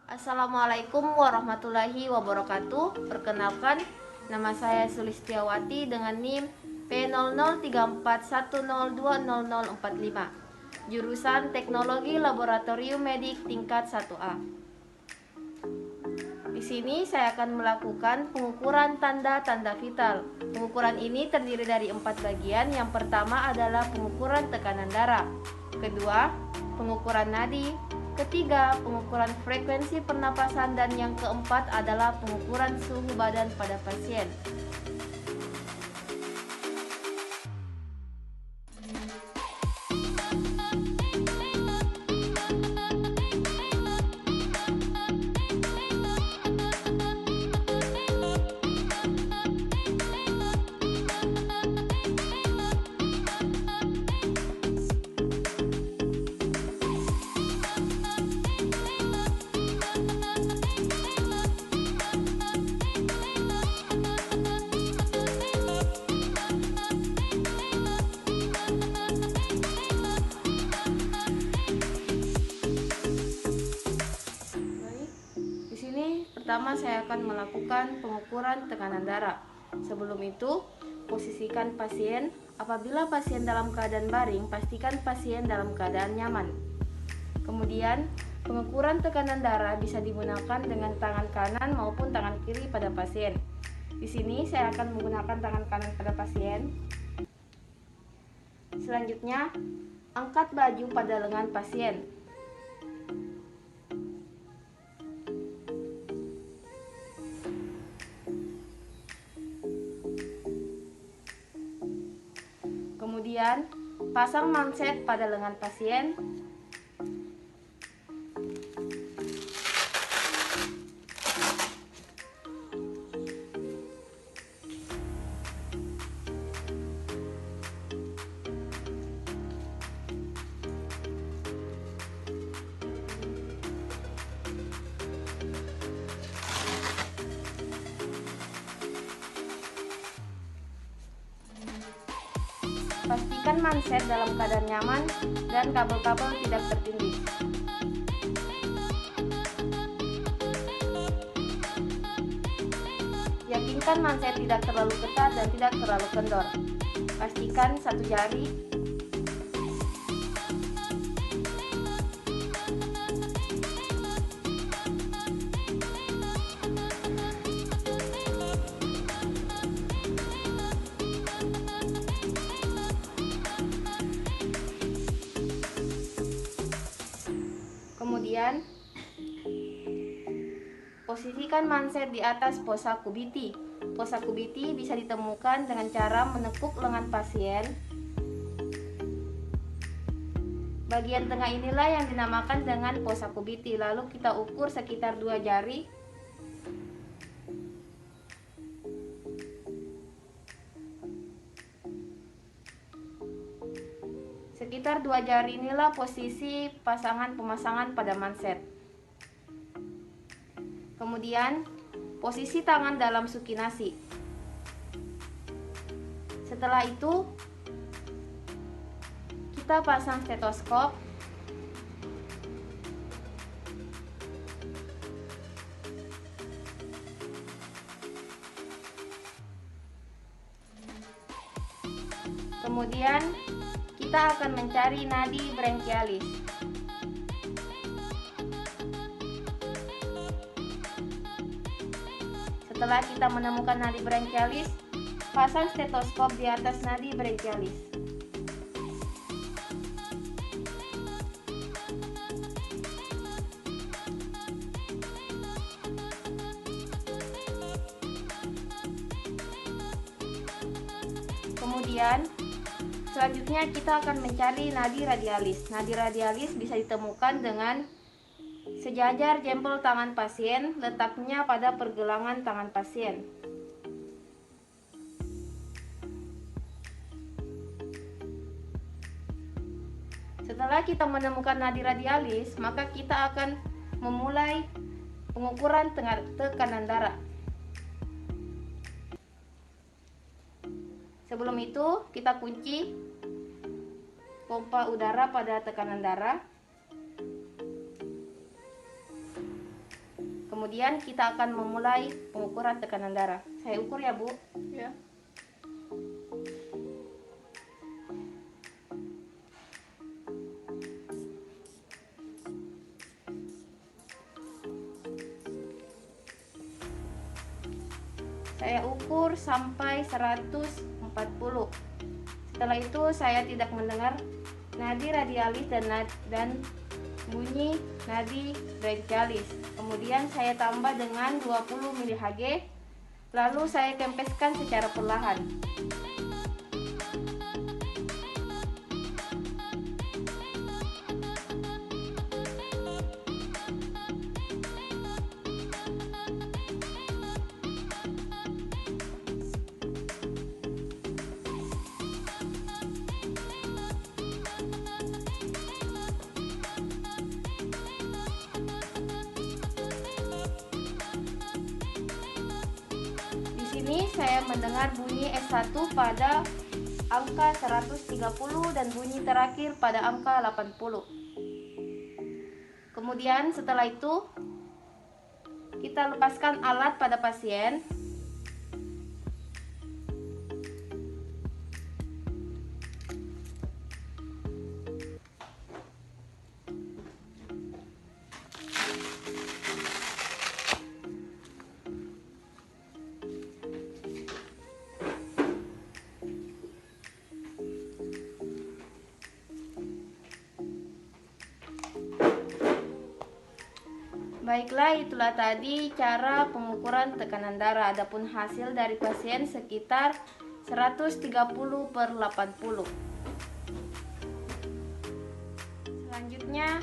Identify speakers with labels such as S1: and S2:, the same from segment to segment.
S1: Assalamualaikum warahmatullahi wabarakatuh. Perkenalkan, nama saya Sulistiawati dengan NIM P003410200045. Jurusan Teknologi Laboratorium Medik tingkat 1A. Di sini saya akan melakukan pengukuran tanda-tanda vital. Pengukuran ini terdiri dari 4 bagian. Yang pertama adalah pengukuran tekanan darah. Kedua, pengukuran nadi. Ketiga, pengukuran frekuensi pernapasan, dan yang keempat adalah pengukuran suhu badan pada pasien. Pertama, saya akan melakukan pengukuran tekanan darah. Sebelum itu, posisikan pasien. Apabila pasien dalam keadaan baring, pastikan pasien dalam keadaan nyaman. Kemudian, pengukuran tekanan darah bisa digunakan dengan tangan kanan maupun tangan kiri pada pasien. Di sini saya akan menggunakan tangan kanan pada pasien. Selanjutnya, angkat baju pada lengan pasien. Kemudian, pasang manset pada lengan pasien. Pastikan manset dalam keadaan nyaman dan kabel-kabel tidak tertindih. Yakinkan manset tidak terlalu ketat dan tidak terlalu kendor. Pastikan satu jari Kemudian, posisikan manset di atas fossa kubiti. Fossa kubiti bisa ditemukan dengan cara menekuk lengan pasien. Bagian tengah inilah yang dinamakan dengan fossa kubiti. Lalu kita ukur sekitar 2 jari. Sekitar 2 jari inilah posisi pemasangan pada manset. Kemudian, posisi tangan dalam sukinasi. Setelah itu, kita pasang stetoskop. Kemudian, kita akan mencari nadi branchialis. Setelah kita menemukan nadi branchialis, pasang stetoskop di atas nadi branchialis. Kemudian, selanjutnya kita akan mencari nadi radialis. Nadi radialis bisa ditemukan dengan sejajar jempol tangan pasien, letaknya pada pergelangan tangan pasien. Setelah kita menemukan nadi radialis, maka kita akan memulai pengukuran tekanan darah. Sebelum itu, kita kunci pompa udara pada tekanan darah. Kemudian kita akan memulai pengukuran tekanan darah. Saya ukur ya, Bu.
S2: Ya.
S1: Saya ukur sampai 140. Setelah itu saya tidak mendengar nadi radialis dan bunyi nadi brachialis. Kemudian saya tambah dengan 20 mHg, lalu saya kempeskan secara perlahan. Ini saya mendengar bunyi S1 pada angka 130 dan bunyi terakhir pada angka 80. Kemudian setelah itu kita lepaskan alat pada pasien. Baiklah, itulah tadi cara pengukuran tekanan darah. Adapun hasil dari pasien sekitar 130/80. Selanjutnya,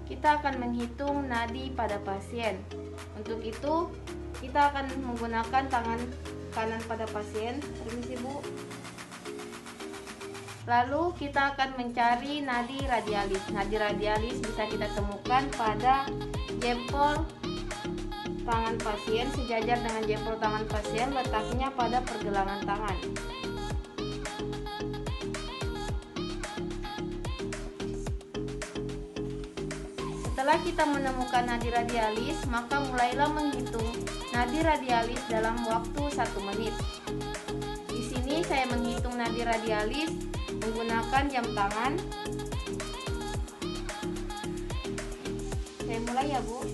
S1: kita akan menghitung nadi pada pasien. Untuk itu, kita akan menggunakan tangan kanan pada pasien. Permisi, Bu. Lalu kita akan mencari nadi radialis. Nadi radialis bisa kita temukan pada jempol tangan pasien, sejajar dengan jempol tangan pasien, letaknya pada pergelangan tangan. Setelah kita menemukan nadi radialis, maka mulailah menghitung nadi radialis dalam waktu 1 menit. Di sini saya menghitung nadi radialis menggunakan jam tangan. Saya mulai ya, Bu.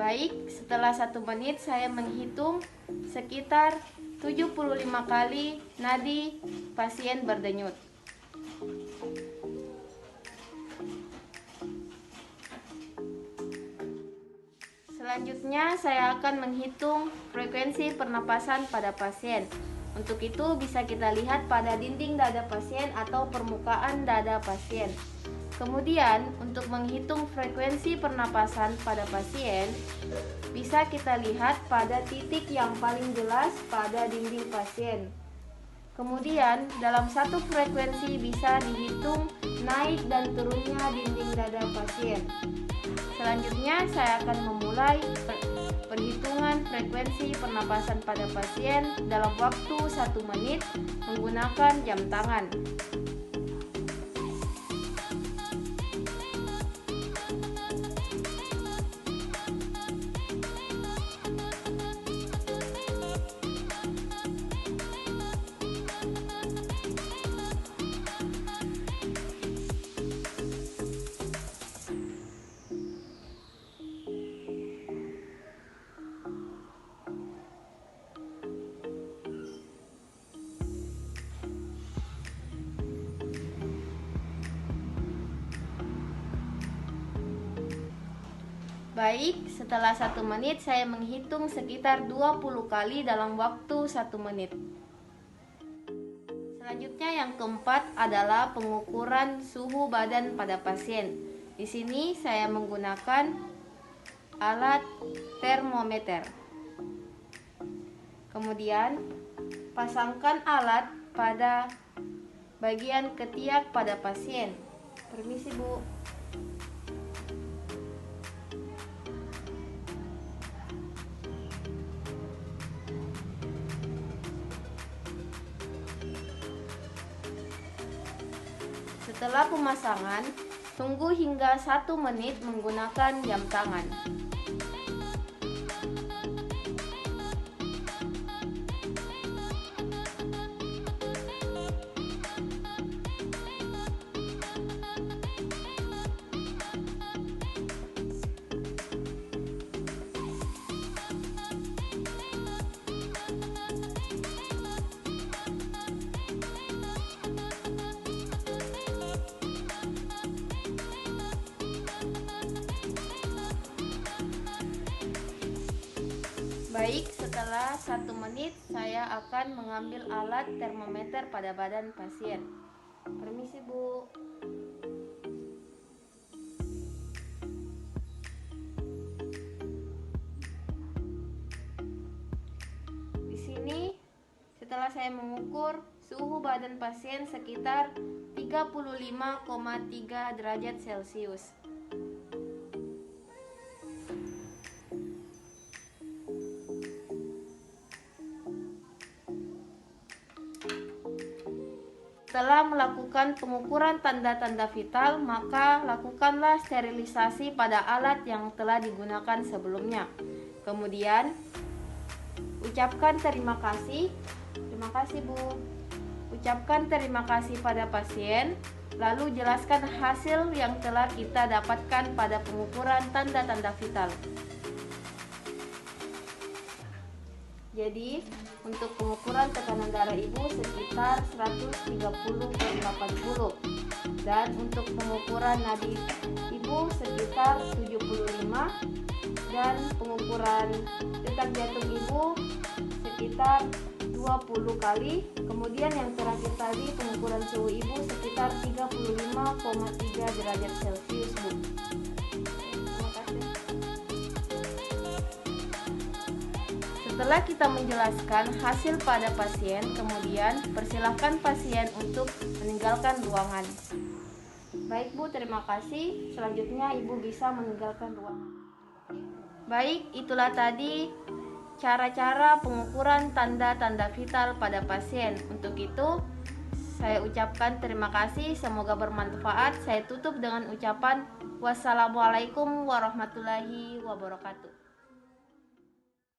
S1: Baik, setelah 1 menit saya menghitung sekitar 75 kali nadi pasien berdenyut. Selanjutnya saya akan menghitung frekuensi pernapasan pada pasien. Untuk itu bisa kita lihat pada dinding dada pasien atau permukaan dada pasien. Kemudian untuk menghitung frekuensi pernapasan pada pasien, bisa kita lihat pada titik yang paling jelas pada dinding pasien. Kemudian dalam satu frekuensi bisa dihitung naik dan turunnya dinding dada pasien. Selanjutnya saya akan memulai perhitungan frekuensi pernapasan pada pasien dalam waktu 1 menit menggunakan jam tangan. Baik, setelah 1 menit saya menghitung sekitar 20 kali dalam waktu 1 menit. Selanjutnya yang keempat adalah pengukuran suhu badan pada pasien. Di sini saya menggunakan alat termometer. Kemudian pasangkan alat pada bagian ketiak pada pasien. Permisi, Bu. Setelah pemasangan, tunggu hingga 1 menit menggunakan jam tangan. Baik, setelah 1 menit saya akan mengambil alat termometer pada badan pasien. Permisi, Bu. Di sini setelah saya mengukur suhu badan pasien sekitar 35,3 derajat Celcius. Setelah melakukan pengukuran tanda-tanda vital, maka lakukanlah sterilisasi pada alat yang telah digunakan sebelumnya. Kemudian, ucapkan terima kasih. Terima kasih, Bu. Ucapkan terima kasih pada pasien, lalu jelaskan hasil yang telah kita dapatkan pada pengukuran tanda-tanda vital. Jadi, untuk pengukuran tekanan darah ibu sekitar 130/80 dan untuk pengukuran nadi ibu sekitar 75 dan pengukuran detak jantung ibu sekitar 20 kali. Kemudian yang terakhir tadi pengukuran suhu ibu sekitar 35,3 derajat Celcius, Bu. Setelah kita menjelaskan hasil pada pasien, kemudian persilahkan pasien untuk meninggalkan ruangan. Baik, Bu, terima kasih. Selanjutnya Ibu bisa meninggalkan ruangan. Baik, itulah tadi cara-cara pengukuran tanda-tanda vital pada pasien. Untuk itu, saya ucapkan terima kasih. Semoga bermanfaat. Saya tutup dengan ucapan wassalamualaikum warahmatullahi wabarakatuh.